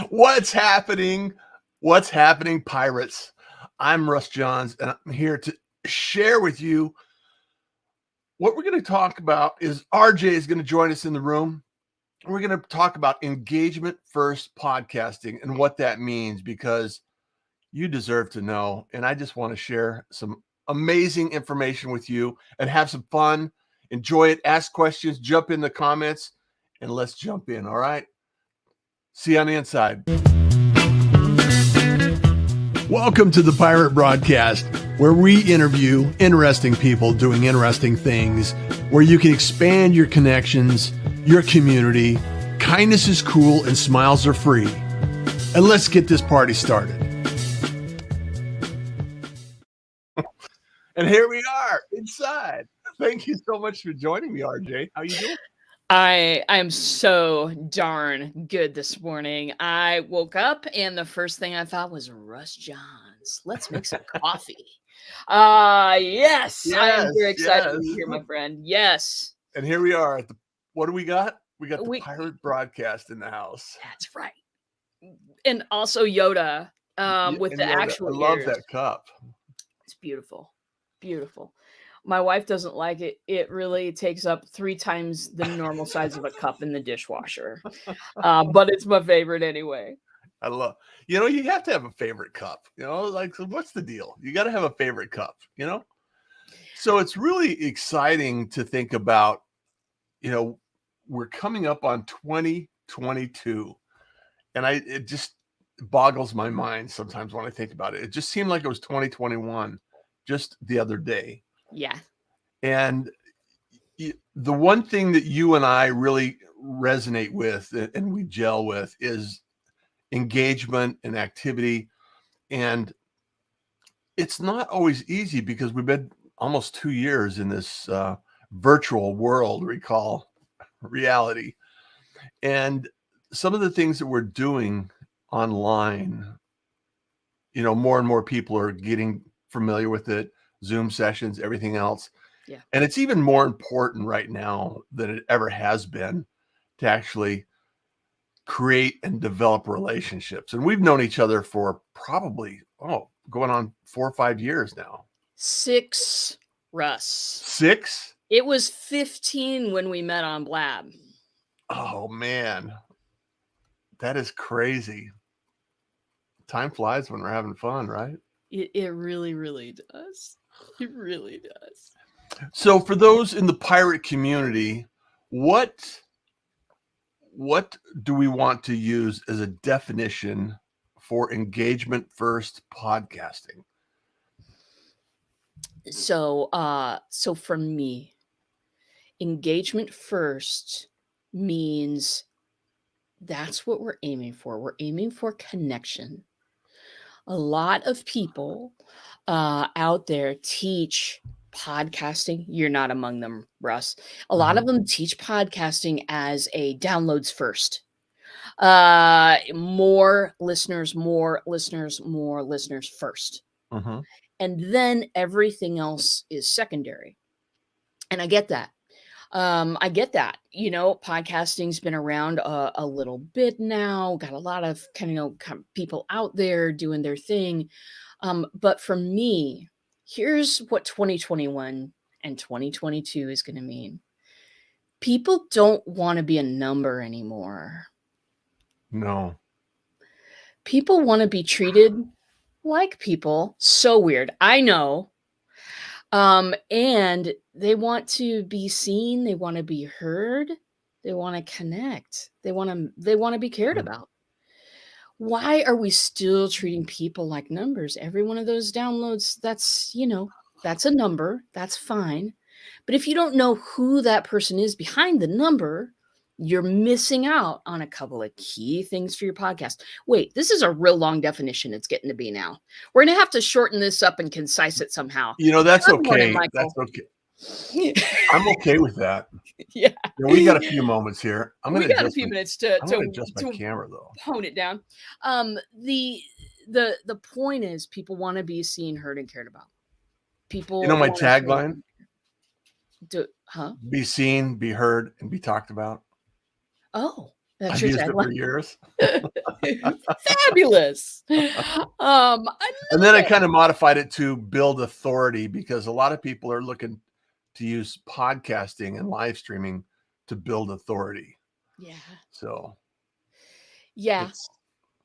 What's happening? What's happening, pirates? I'm Russ Johns, and I'm here to share with you what we're going to talk about. Is RJ is going to join us in the room. We're going to talk about engagement first podcasting and what that means, because you deserve to know. And I just want to share some amazing information with you and have some fun. Enjoy it. Ask questions, jump in the comments, and let's jump in. All right. See you on the inside. Welcome to the Pirate Broadcast, where we interview interesting people doing interesting things, where you can expand your connections, your community. Kindness is cool and smiles are free. And let's get this party started. And here we are inside. Thank you so much for joining me, RJ. How you doing? I'm so darn good this morning. I woke up and the first thing I thought was Russ Johns. Let's make some coffee. Yes, I am very excited to be here, my friend. Yes. And here we are. What do we got? We got the Pirate Broadcast in the house. That's right. And also Yoda with the Yoda. Actual I love that cup. It's beautiful. Beautiful. My wife doesn't like it. It really takes up 3 times the normal size of a cup in the dishwasher. But it's my favorite anyway. I love, you have to have a favorite cup, like, so what's the deal? You got to have a favorite cup, So it's really exciting to think about, we're coming up on 2022, and it just boggles my mind sometimes when I think about it. It just seemed like it was 2021 just the other day. Yeah. And the one thing that you and I really resonate with and we gel with is engagement and activity. And it's not always easy because we've been almost 2 years in this virtual world we call reality. And some of the things that we're doing online, more and more people are getting familiar with it. Zoom sessions, everything else. Yeah. And it's even more important right now than it ever has been to actually create and develop relationships. And we've known each other for probably, going on 4 or 5 years now. 6, Russ. 6? It was 15 when we met on Blab. Oh, man. That is crazy. Time flies when we're having fun, right? It really, really does. It really does. So for those in the pirate community, what do we want to use as a definition for engagement first podcasting? So for me, engagement first means that's what we're aiming for. We're aiming for connection. A lot of people out there teach podcasting. You're not among them, Russ. A lot of them teach podcasting as a downloads first. More listeners first. And then everything else is secondary. And I get that. Podcasting's been around a little bit now, got a lot of kind of people out there doing their thing. But for me, here's what 2021 and 2022 is going to mean. People don't want to be a number anymore. No. People want to be treated like people. So weird. I know. And they want to be seen. They want to be heard. They want to connect. They want to be cared about. Why are we still treating people like numbers? Every one of those downloads, that's a number. That's fine. But if you don't know who that person is behind the number, you're missing out on a couple of key things for your podcast. Wait, this is a real long definition it's getting to be now. We're going to have to shorten this up and concise it somehow. That's okay. That's okay. I'm okay with that. Yeah. We got a few moments here. We got a few minutes to adjust my camera though. Hone it down. The point is people want to be seen, heard, and cared about. People. My tagline? Huh? Be seen, be heard, and be talked about. Oh, That's I've your used it for tagline? years. Fabulous. I And love then I it. kind of modified it to build authority because a lot of people are looking to use podcasting and live streaming to build authority. Yeah. So Yeah. it's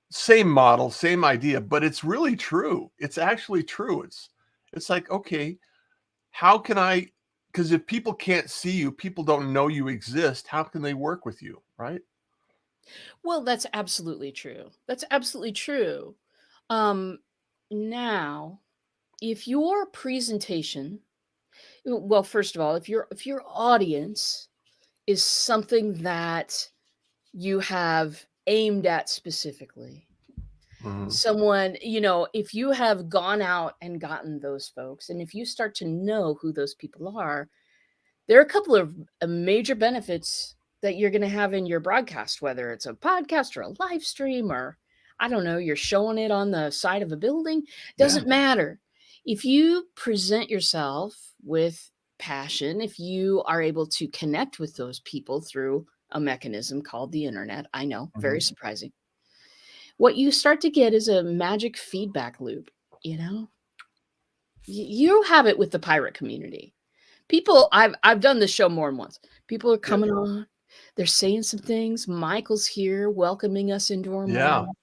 same model, same idea, but it's really true. It's actually true. It's like, okay, how can I, because if people can't see you, people don't know you exist, how can they work with you, right? Well, that's absolutely true. That's absolutely true. Um, now, if your presentation, well, first of all, if your audience is something that you have aimed at specifically, Mhm. someone, if you have gone out and gotten those folks, and if you start to know who those people are, there are a couple of major benefits that you're going to have in your broadcast, whether it's a podcast or a live stream, or I don't know, you're showing it on the side of a building. Yeah. Doesn't matter. If you present yourself with passion, if you are able to connect with those people through a mechanism called the internet, I know, very Mhm. surprising. What you start to get is a magic feedback loop, you know? You have it with the pirate community. People, I've done this show more than once. People are Yeah. coming on, they're saying some things. Michael's here welcoming us into our Yeah. moment.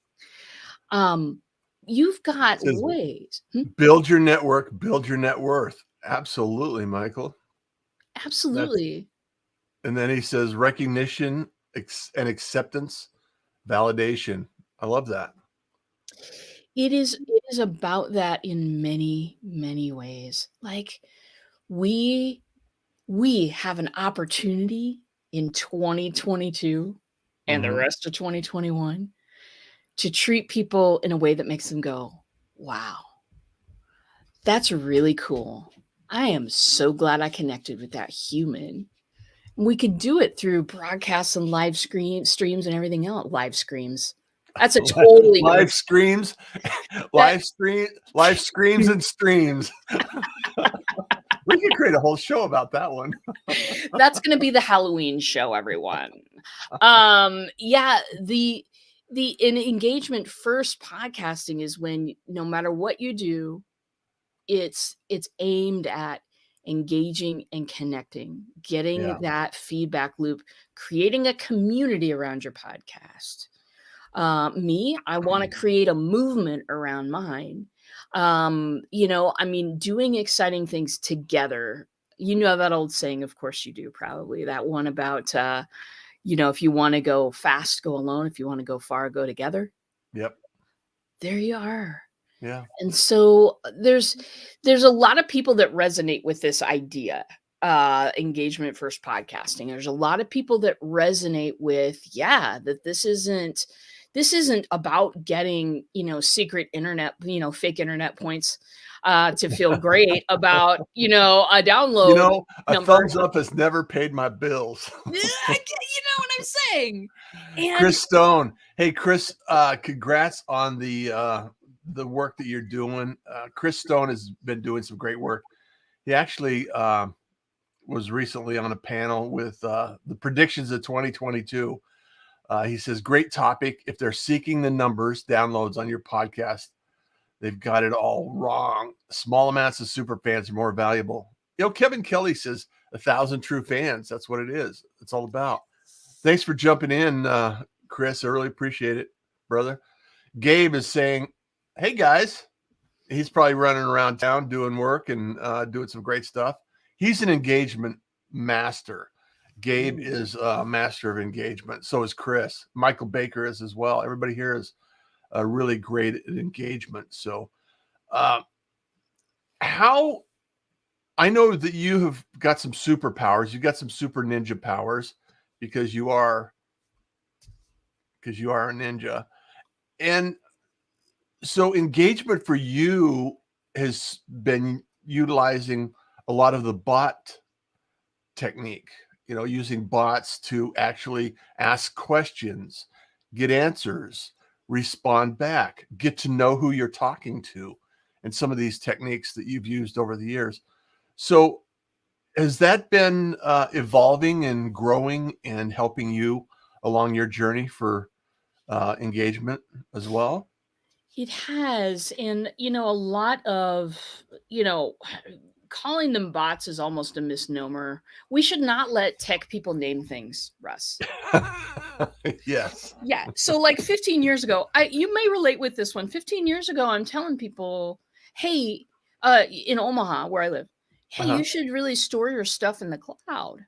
Um, you've got Says ways. build your network, build your net worth. Absolutely, Michael. That's Absolutely. and then he says recognition and acceptance, validation. I love that. It is about that in many, many ways. Like we we have an opportunity in 2022 and the Mhm. rest of 2021 to treat people in a way that makes them go, "Wow, that's really cool. I am so glad I connected with that human." We could do it through broadcasts and live streams and everything else. Live screams. That's a totally different Live screams, that live screams and streams. We could create a whole show about that one. that's gonna be the Halloween show, everyone. Yeah, the in engagement first podcasting is when no matter what you do, it's aimed at engaging and connecting, getting Yeah. that feedback loop, creating a community around your podcast. Me, I want to create a movement around mine. I mean, doing exciting things together. You know that old saying, of course you do, probably that one about if you want to go fast, go alone. If you want to go far, go together. Yep. There you are. Yeah. And so there's a lot of people that resonate with this idea, engagement first podcasting. There's a lot of people that resonate with, yeah, that this isn't about getting, secret internet, fake internet points to feel great about, a download A number. thumbs up has never paid my bills. Yeah, I get, you know what I'm saying? And Chris Stone. Hey, Chris, congrats on the work that you're doing. Chris Stone has been doing some great work. He actually was recently on a panel with the predictions of 2022. He says, great topic. If they're seeking the numbers, downloads on your podcast, they've got it all wrong. Small amounts of super fans are more valuable. Kevin Kelly says 1,000 true fans. That's what it is. It's all about. Thanks for jumping in, Chris. I really appreciate it, brother. Gabe is saying, hey, guys. He's probably running around town doing work and doing some great stuff. He's an engagement master. Gabe is a master of engagement. So is Chris. Michael Baker is as well. Everybody here is really great at engagement. So how I know that you have got some superpowers. You got some super ninja powers because you are a ninja. And so engagement for you has been utilizing a lot of the bot technique, using bots to actually ask questions, get answers, respond back, get to know who you're talking to, and some of these techniques that you've used over the years. So has that been evolving and growing and helping you along your journey for engagement as well? It has. And, a lot of, calling them bots is almost a misnomer. We should not let tech people name things, Russ. Yes. Yeah. So like 15 years ago, you may relate with this one. 15 years ago, I'm telling people, hey, in Omaha, where I live, hey, Uh-huh. you should really store your stuff in the cloud.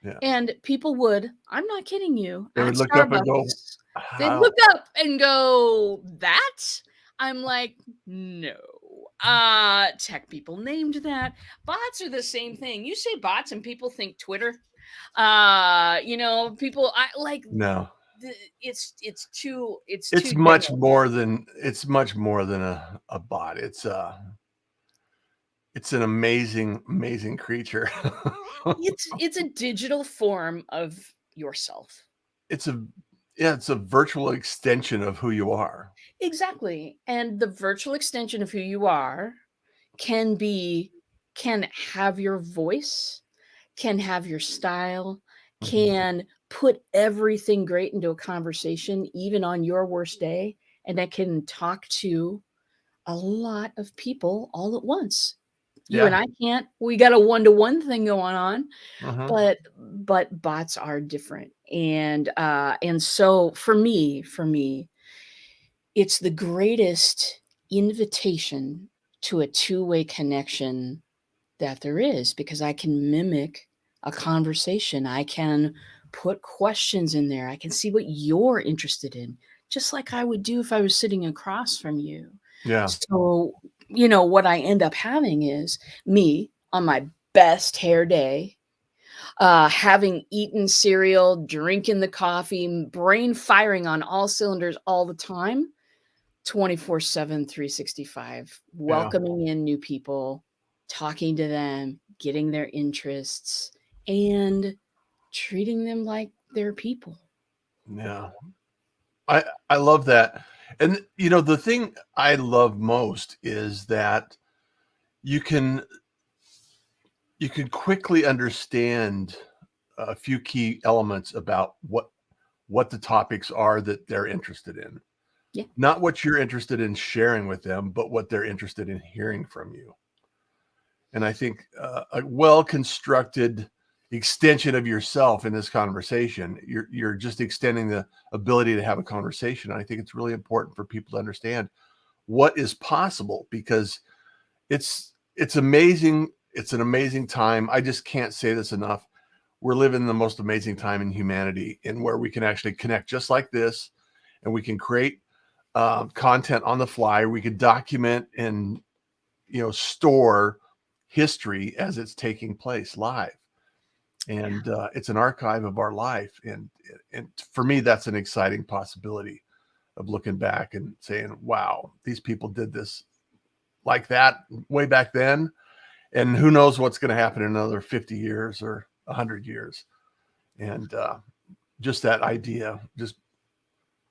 Yeah. And people would, I'm not kidding you, They at would look up and go, Starbucks, they'd how? look up and go, that? I'm like, no. Tech people named that. Bots are the same thing. You say bots and people think Twitter. People I like No. it's too It's much general. more than a bot. It's an amazing, amazing creature. It's a digital form of yourself. It's a yeah, it's a virtual extension of who you are. Exactly. And the virtual extension of who you are can be can have your voice, can have your style, Mhm. can put everything great into a conversation even on your worst day, and that can talk to a lot of people all at once. You and Yeah. I can't. We got a one-to-one thing going on, Mhm. but bots are different. And so for me, it's the greatest invitation to a two-way connection that there is, because I can mimic a conversation. I can put questions in there. I can see what you're interested in, just like I would do if I was sitting across from you. Yeah. So, what I end up having is me on my best hair day, having eaten cereal, drinking the coffee, brain firing on all cylinders all the time, 24/7, 365, Yeah. welcoming in new people, talking to them, getting their interests, and treating them like they're people. Yeah. I love that. And the thing I love most is that you can you can quickly understand a few key elements about what the topics are that they're interested in. Yeah. Not what you're interested in sharing with them, but what they're interested in hearing from you. And I think a well-constructed extension of yourself in this conversation, you're just extending the ability to have a conversation. And I think it's really important for people to understand what is possible, because it's amazing. It's an amazing time. I just can't say this enough. We're living the most amazing time in humanity, and where we can actually connect just like this, and we can create content on the fly. We could document and store history as it's taking place live, Yeah. and it's an archive of our life. And for me, that's an exciting possibility of looking back and saying, "Wow, these people did this like that way back then." And who knows what's going to happen in another 50 years or 100 years. And just that idea just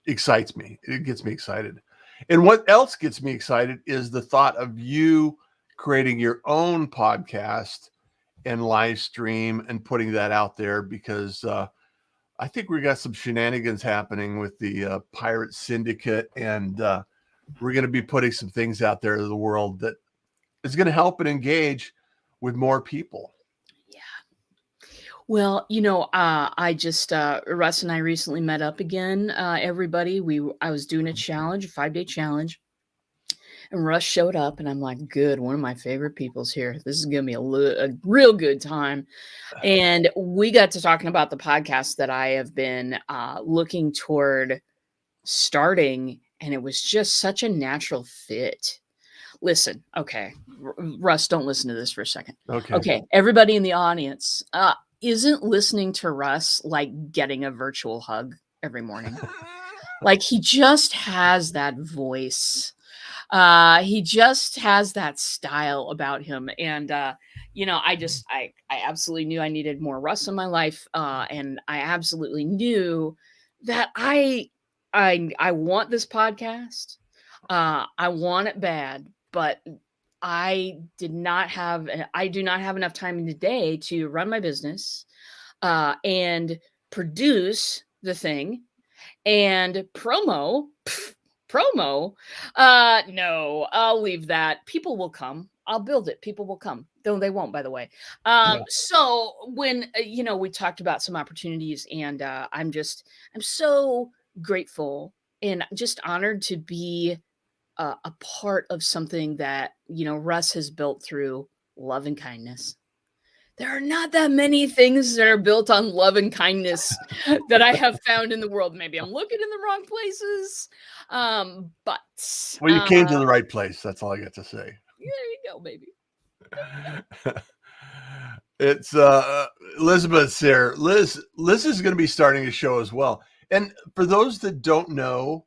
excites me. It gets me excited. And what else gets me excited is the thought of you creating your own podcast and live stream and putting that out there, because I think we got some shenanigans happening with the Pirate Syndicate, and we're going to be putting some things out there to the world that is going to help and engage with more people. Yeah. Well, I just Russ and I recently met up again. Everybody, I was doing a challenge, a 5-day challenge, and Russ showed up, and I'm like, good, one of my favorite people's here. This is gonna be a real good time. And we got to talking about the podcast that I have been looking toward starting, and it was just such a natural fit. Listen, okay, Russ, don't listen to this for a second. Okay. Okay, everybody in the audience, isn't listening to Russ like getting a virtual hug every morning? Like, he just has that voice. He just has that style about him. And I absolutely knew I needed more Russ in my life. And I absolutely knew that I want this podcast. I want it bad, but I do not have enough time in the day to run my business and produce the thing. And promo, promo, no, I'll leave that. People will come. I'll build it. People will come. Though they won't, by the way. Yeah. So when we talked about some opportunities, and I'm so grateful and just honored to be a part of something that Russ has built through love and kindness. There are not that many things that are built on love and kindness that I have found in the world. Maybe I'm looking in the wrong places. But Well, you came to the right place. That's all I got to say. there you go, baby. It's Elizabeth's here. Liz is going to be starting a show as well. And for those that don't know,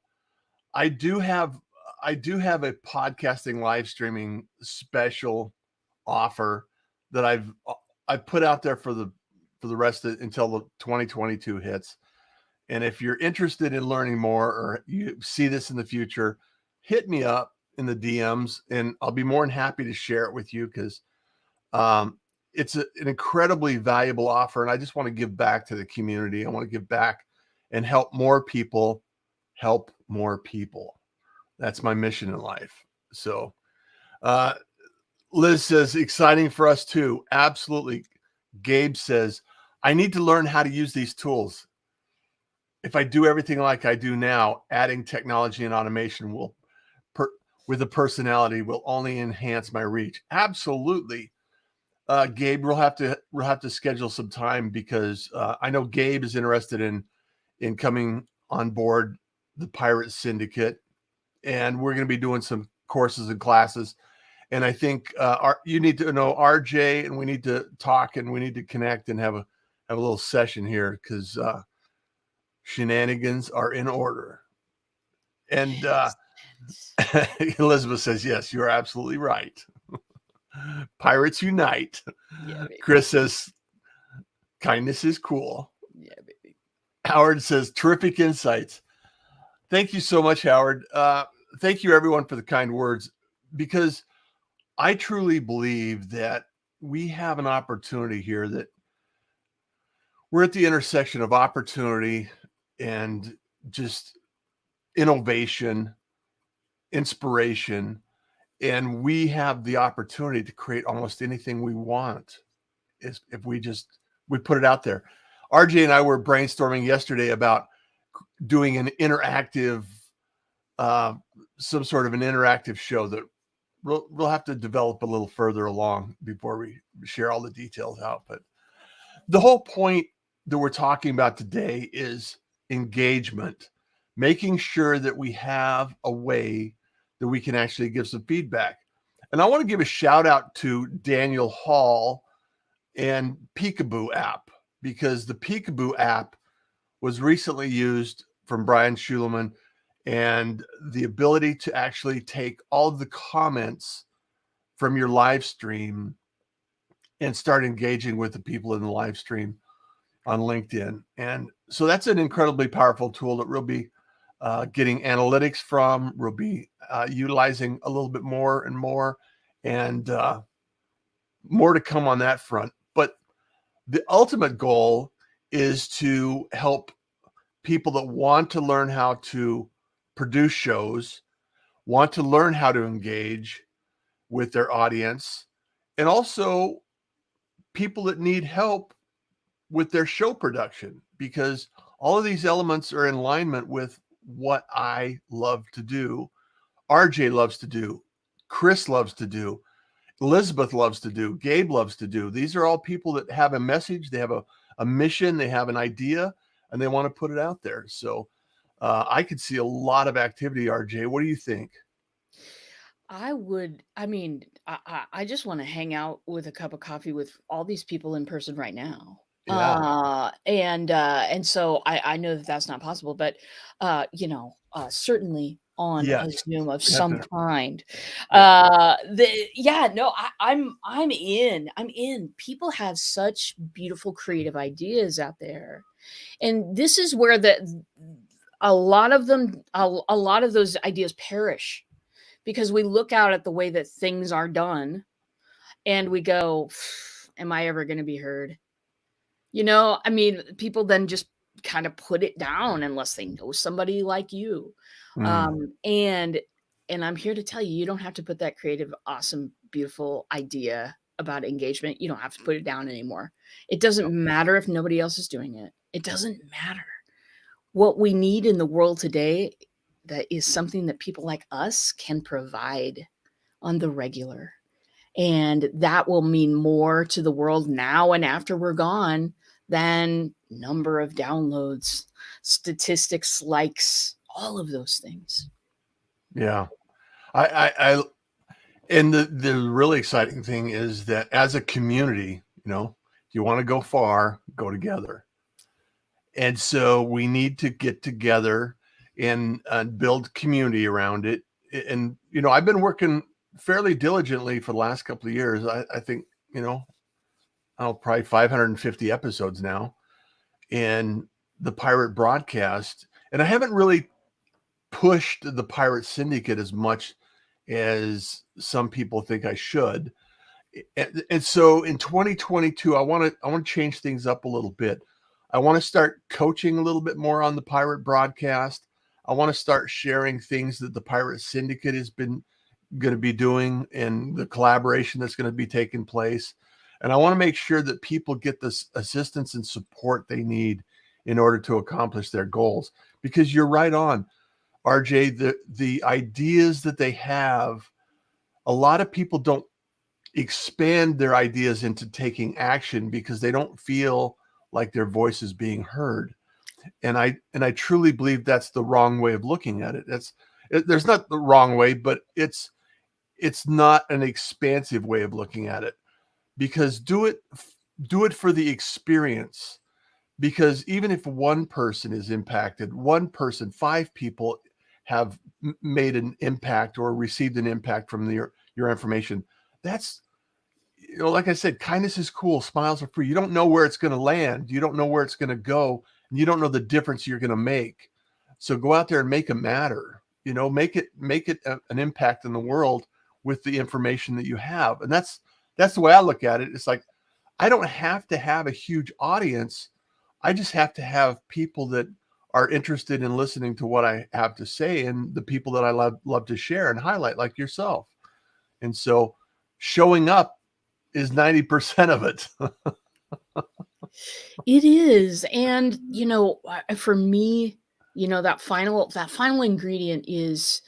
I do have a podcasting live streaming special offer that I've put out there for the rest of until the 2022 hits. And if you're interested in learning more or you see this in the future, hit me up in the DMs and I'll be more than happy to share it with you because it's an incredibly valuable offer. And I just want to give back to the community. I want to give back and help more people help more people. That's my mission in life. So Liz says, exciting for us too. Absolutely. Gabe says, I need to learn how to use these tools. If I do everything like I do now, adding technology and automation with a personality will only enhance my reach. Absolutely. Gabe, we'll have to schedule some time because I know Gabe is interested in coming on board the Pirate Syndicate, and we're going to be doing some courses and classes. And I think you need to know RJ, and we need to talk, and we need to connect and have a little session here because shenanigans are in order. And Elizabeth says, yes, you're absolutely right. Pirates unite. Yeah, baby. Chris says, kindness is cool. Yeah, baby. Howard says, terrific insights. Thank you so much, Howard. Thank you, everyone, for the kind words, because I truly believe that we have an opportunity here, that we're at the intersection of opportunity and just innovation, inspiration, and we have the opportunity to create almost anything we want if we put it out there. RJ and I were brainstorming yesterday about doing an interactive, some sort of an interactive show that we'll have to develop a little further along before we share all the details out. But the whole point that we're talking about today is engagement, making sure that we have a way that we can actually give some feedback. And I want to give a shout out to Daniel Hall and Peekaboo app, because the Peekaboo app was recently used from Brian Schuleman, and the ability to actually take all of the comments from your live stream and start engaging with the people in the live stream on LinkedIn. And so that's an incredibly powerful tool that we'll be getting analytics from. We'll be utilizing a little bit more and more, and more to come on that front. But the ultimate goal is to help people that want to learn how to produce shows, want to learn how to engage with their audience, and also people that need help with their show production, because all of these elements are in alignment with what I love to do, RJ loves to do, Chris loves to do, Elizabeth loves to do, Gabe loves to do. These are all people that have a message, they have a mission, they have an idea, and they want to put it out there. So I could see a lot of activity, RJ. What do you think? I just want to hang out with a cup of coffee with all these people in person right now. Yeah. And so I know that that's not possible, but certainly on a Yes, Zoom of some definitely. kind. Yeah. I'm in. People have such beautiful creative ideas out there. And this is where a lot of those ideas perish, because we look out at the way that things are done and we go, am I ever going to be heard? People then just kind of put it down unless they know somebody like you. Mm. And I'm here to tell you, you don't have to put that creative, awesome, beautiful idea about engagement. You don't have to put it down anymore. It doesn't matter if nobody else is doing it. It doesn't matter. What we need in the world today, that is something that people like us can provide on the regular. And that will mean more to the world now and after we're gone than number of downloads, statistics, likes, all of those things. Yeah. I and the really exciting thing is that as a community, you want to go far, go together. And so we need to get together and build community around it. And, I've been working fairly diligently for the last couple of years. I think, probably 550 episodes now in the Pirate broadcast. And I haven't really pushed the Pirate Syndicate as much as some people think I should. And so in 2022, I want to change things up a little bit. I want to start coaching a little bit more on the Pirate broadcast. I want to start sharing things that the Pirate Syndicate has been going to be doing and the collaboration that's going to be taking place. And I want to make sure that people get this assistance and support they need in order to accomplish their goals. Because you're right on, RJ, the ideas that they have, a lot of people don't expand their ideas into taking action because they don't feel like their voice is being heard. And I truly believe that's the wrong way of looking at it. There's not the wrong way, but it's not an expansive way of looking at it, because do it for the experience. Because even if one person is impacted, one person, 5 people have made an impact or received an impact from your information. That's, like I said, kindness is cool. Smiles are free. You don't know where it's going to land. You don't know where it's going to go. And you don't know the difference you're going to make. So go out there and make it matter. Make it an impact in the world with the information that you have. And that's the way I look at it. It's like, I don't have to have a huge audience. I just have to have people that are interested in listening to what I have to say, and the people that I love to share and highlight, like yourself. And so showing up is 90% of it. It is. And, for me, that final ingredient is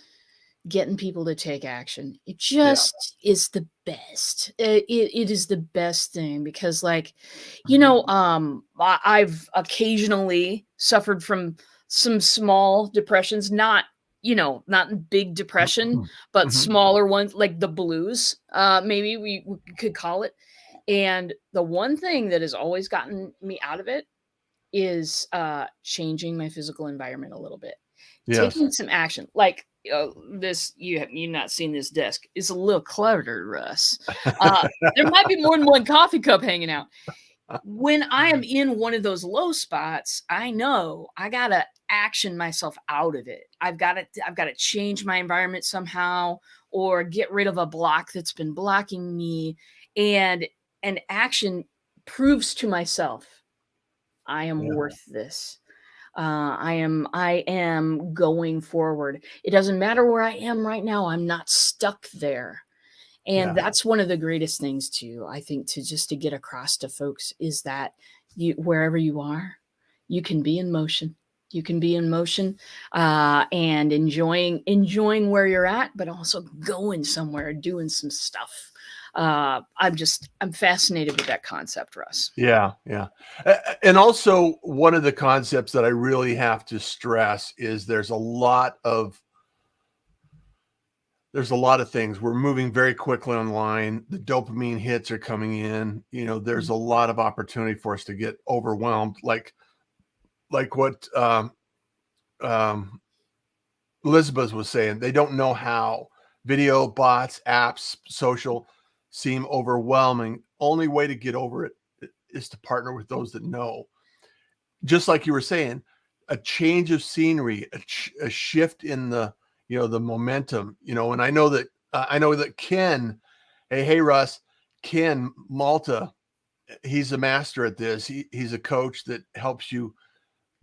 getting people to take action. It Yeah. just is the best. It is the best thing because, like, I've occasionally suffered from some small depressions, not big depression, but Mhm. smaller ones like the blues, maybe we could call it. And the one thing that has always gotten me out of it is changing my physical environment a little bit, Yes. taking some action. Like this, you've not seen this desk. It's a little cluttered, Russ. Uh, there might be more than one coffee cup hanging out. When I am in one of those low spots, I know I gotta action myself out of it. I've got to change my environment somehow, or get rid of a block that's been blocking me. And action proves to myself I am Yeah. worth this. I am going forward. It doesn't matter where I am right now. I'm not stuck there. And Yeah. that's one of the greatest things too, I think, to get across to folks is that wherever you are, you can be in motion. You can be in motion and enjoying where you're at, but also going somewhere, doing some stuff. I'm fascinated with that concept, Russ. Yeah. Yeah. And also, one of the concepts that I really have to stress is there's a lot of things. We're moving very quickly online. The dopamine hits are coming in. There's a lot of opportunity for us to get overwhelmed, like what um, Elizabeth was saying. They don't know how. Video, bots, apps, social seem overwhelming. Only way to get over it is to partner with those that know. Just like you were saying, a change of scenery, a shift in the momentum. And I know that Ken. Hey, Russ, Ken Malta. He's a master at this. He's a coach that helps you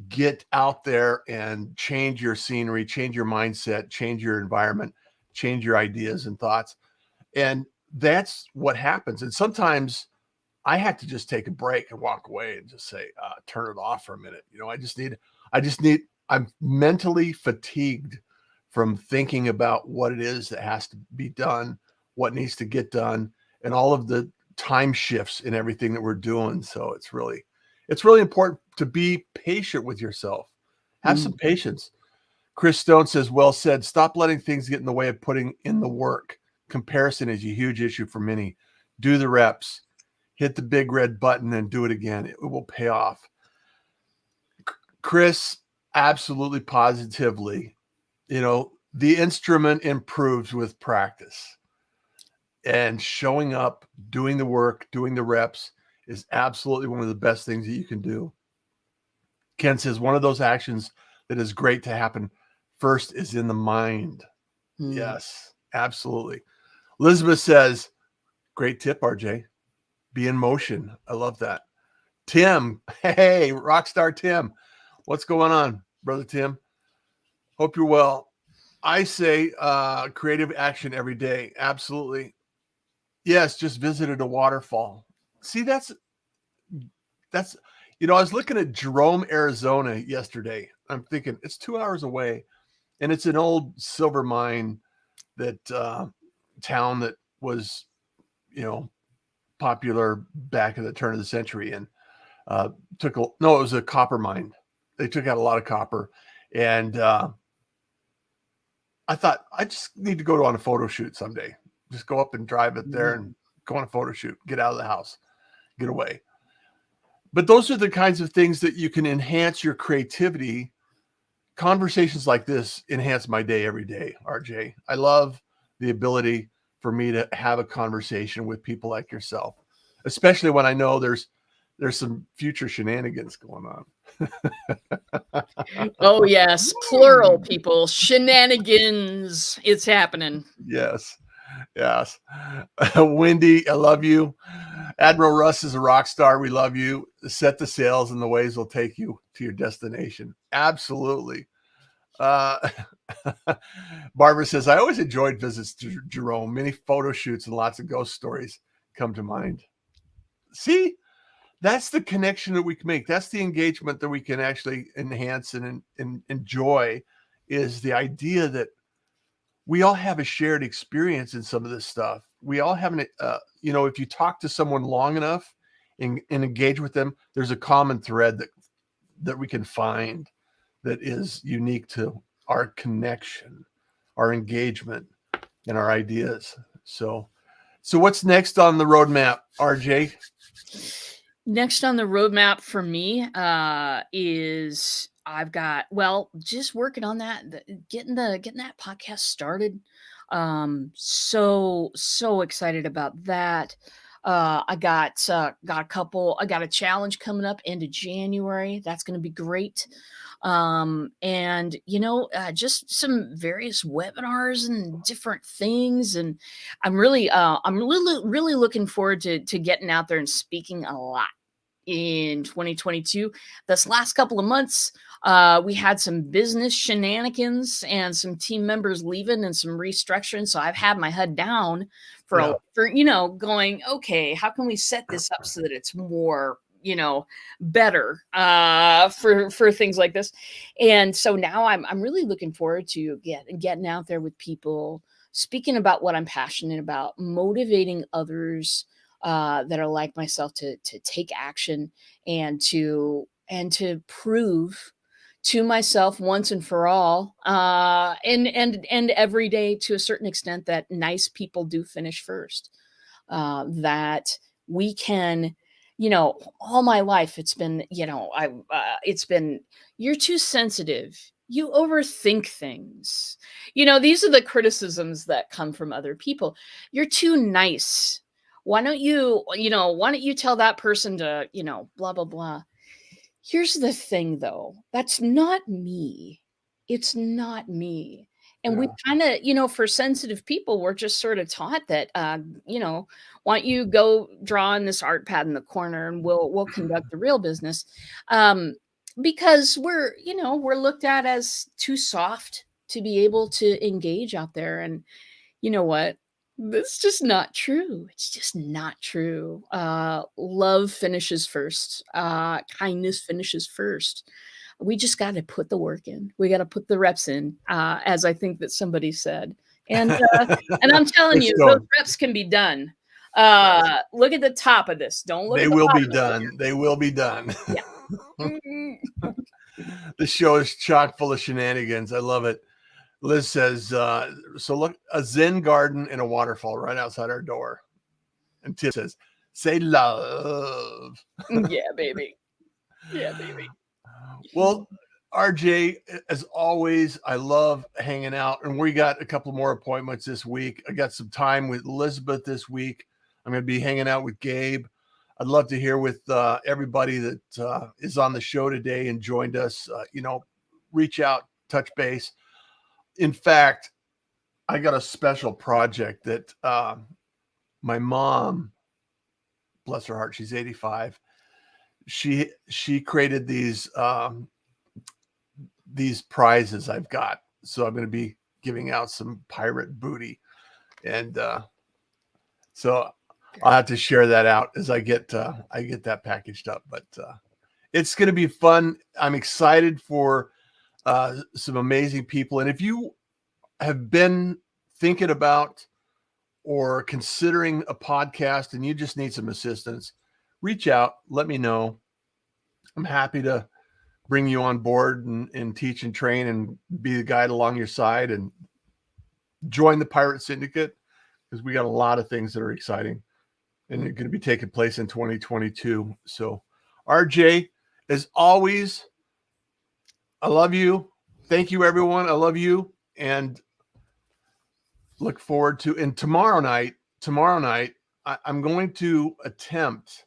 get out there and change your scenery, change your mindset, change your environment, change your ideas and thoughts. And that's what happens. And sometimes I have to just take a break and walk away and just say, turn it off for a minute. I'm mentally fatigued from thinking about what it is that has to be done, what needs to get done, and all of the time shifts in everything that we're doing. So it's really important to be patient with yourself. Have some patience. Chris Stone says, well said. Stop letting things get in the way of putting in the work. Comparison is a huge issue for many. Do the reps, hit the big red button and do it again. It will pay off. Chris, absolutely positively, the instrument improves with practice, and showing up, doing the work, doing the reps is absolutely one of the best things that you can do. Ken says one of those actions that is great to happen first is in the mind. Yes, absolutely. Elizabeth says, great tip, RJ. Be in motion. I love that. Tim, hey, Rockstar Tim. What's going on, brother Tim? Hope you're well. I say creative action every day. Absolutely. Yes, just visited a waterfall. See, that's I was looking at Jerome, Arizona yesterday. I'm thinking it's 2 hours away, and it's an old silver mine that town that was, popular back in the turn of the century, and it was a copper mine. They took out a lot of copper, and I thought I just need to go on a photo shoot someday. Just go up and drive it there and go on a photo shoot, get out of the house, get away. But those are the kinds of things that you can enhance your creativity. Conversations like this enhance my day every day, RJ. I love the ability for me to have a conversation with people like yourself, especially when I know there's some future shenanigans going on. Oh, yes. Plural, people. Shenanigans. It's happening. Yes. Wendy, I love you. Admiral Russ is a rock star. We love you. Set the sails and the waves will take you to your destination. Absolutely. Barbara says, I always enjoyed visits to Jerome. Many photo shoots and lots of ghost stories come to mind. See, that's the connection that we can make. That's the engagement that we can actually enhance and enjoy, is the idea that we all have a shared experience in some of this stuff. We all have if you talk to someone long enough and engage with them, there's a common thread that we can find that is unique to our connection, our engagement, and our ideas. So what's next on the roadmap, RJ? Next on the roadmap for me is I've got, just working on that, getting that podcast started. So excited about that. I got a challenge coming up end of January. That's going to be great. And just some various webinars and different things. And I'm really looking forward to getting out there and speaking a lot in 2022. This last couple of months, we had some business shenanigans and some team members leaving and some restructuring. So I've had my head down for going, okay, how can we set this up so that it's more, better for things like this. And so now I'm really looking forward to getting out there with people, speaking about what I'm passionate about, motivating others that are like myself to take action and to prove to myself once and for all, and every day to a certain extent, that nice people do finish first. That we can, all my life it's been, it's been, you're too sensitive. You overthink things. These are the criticisms that come from other people. You're too nice. Why don't you tell that person to, blah, blah, blah. Here's the thing, though. That's not me. It's not me. And we kind of, for sensitive people, we're just sort of taught that, why don't you go draw on this art pad in the corner and we'll conduct the real business. because we're looked at as too soft to be able to engage out there. And you know what? That's just not true. It's just not true. Love finishes first. Kindness finishes first. We just got to put the work in. We got to put the reps in, as I think that somebody said. And I'm telling you, those reps can be done. Look at the top of this. Don't look. They at the will be bottom done. They will be done. Yeah. The show is chock full of shenanigans. I love it. Liz says, so look, a Zen garden and a waterfall right outside our door. And Tim says, say love. Yeah, baby. Yeah, baby. Well, RJ, as always, I love hanging out. And we got a couple more appointments this week. I got some time with Elizabeth this week. I'm going to be hanging out with Gabe. I'd love to hear with everybody that is on the show today and joined us. Reach out, touch base. In fact, I got a special project that my mom, bless her heart, she's 85. She created these prizes I've got. So I'm going to be giving out some pirate booty. And so I'll have to share that out as I get that packaged up. But it's going to be fun. I'm excited for some amazing people. And if you have been thinking about or considering a podcast and you just need some assistance, reach out, let me know. I'm happy to bring you on board and teach and train and be the guide along your side and join the Pirate Syndicate, because we got a lot of things that are exciting and they're going to be taking place in 2022. So RJ, as always, I love you. Thank you, everyone. I love you. And look forward to, and tomorrow night, I'm going to attempt,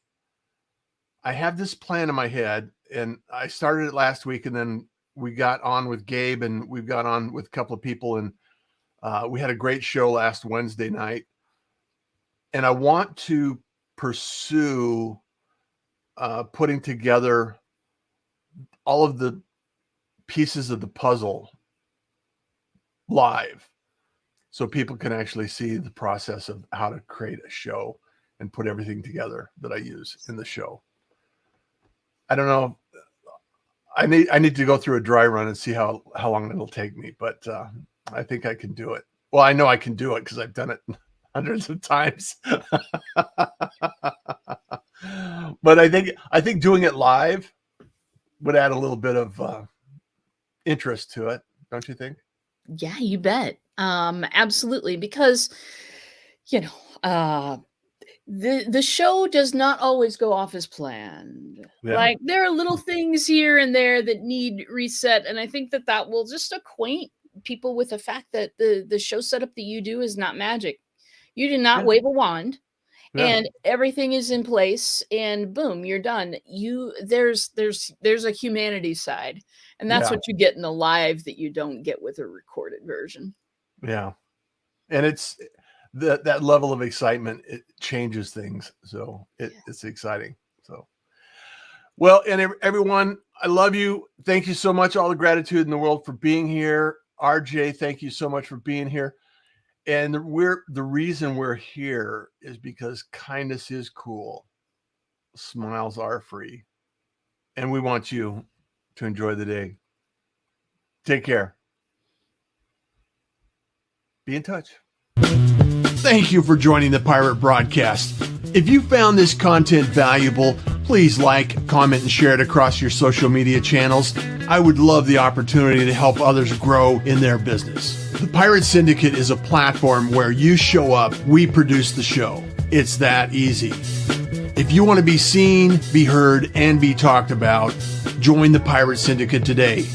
I have this plan in my head and I started it last week, and then we got on with Gabe and we've got on with a couple of people, and we had a great show last Wednesday night. And I want to pursue putting together all of the pieces of the puzzle live, so people can actually see the process of how to create a show and put everything together that I use in the show. I don't know. I need to go through a dry run and see how long it'll take me, but I think I can do it. Well, I know I can do it because I've done it hundreds of times. But I think doing it live would add a little bit of interest to it, don't you think? Yeah, you bet. Absolutely, because the show does not always go off as planned. Yeah. Like, there are little things here and there that need reset, and I think that will just acquaint people with the fact that the show setup that you do is not magic. You do not wave a wand. Yeah. And everything is in place, and boom, you're done. There's a humanity side, and that's what you get in the live that you don't get with a recorded version. Yeah. And it's that level of excitement, it changes things. So it's exciting. So, well, and everyone, I love you. Thank you so much. All the gratitude in the world for being here. RJ, thank you so much for being here. And the reason we're here is because kindness is cool. Smiles are free. And we want you to enjoy the day. Take care. Be in touch. Thank you for joining the Pirate Broadcast. If you found this content valuable, please like, comment, and share it across your social media channels. I would love the opportunity to help others grow in their business. The Pirate Syndicate is a platform where you show up, we produce the show. It's that easy. If you want to be seen, be heard, and be talked about, join the Pirate Syndicate today.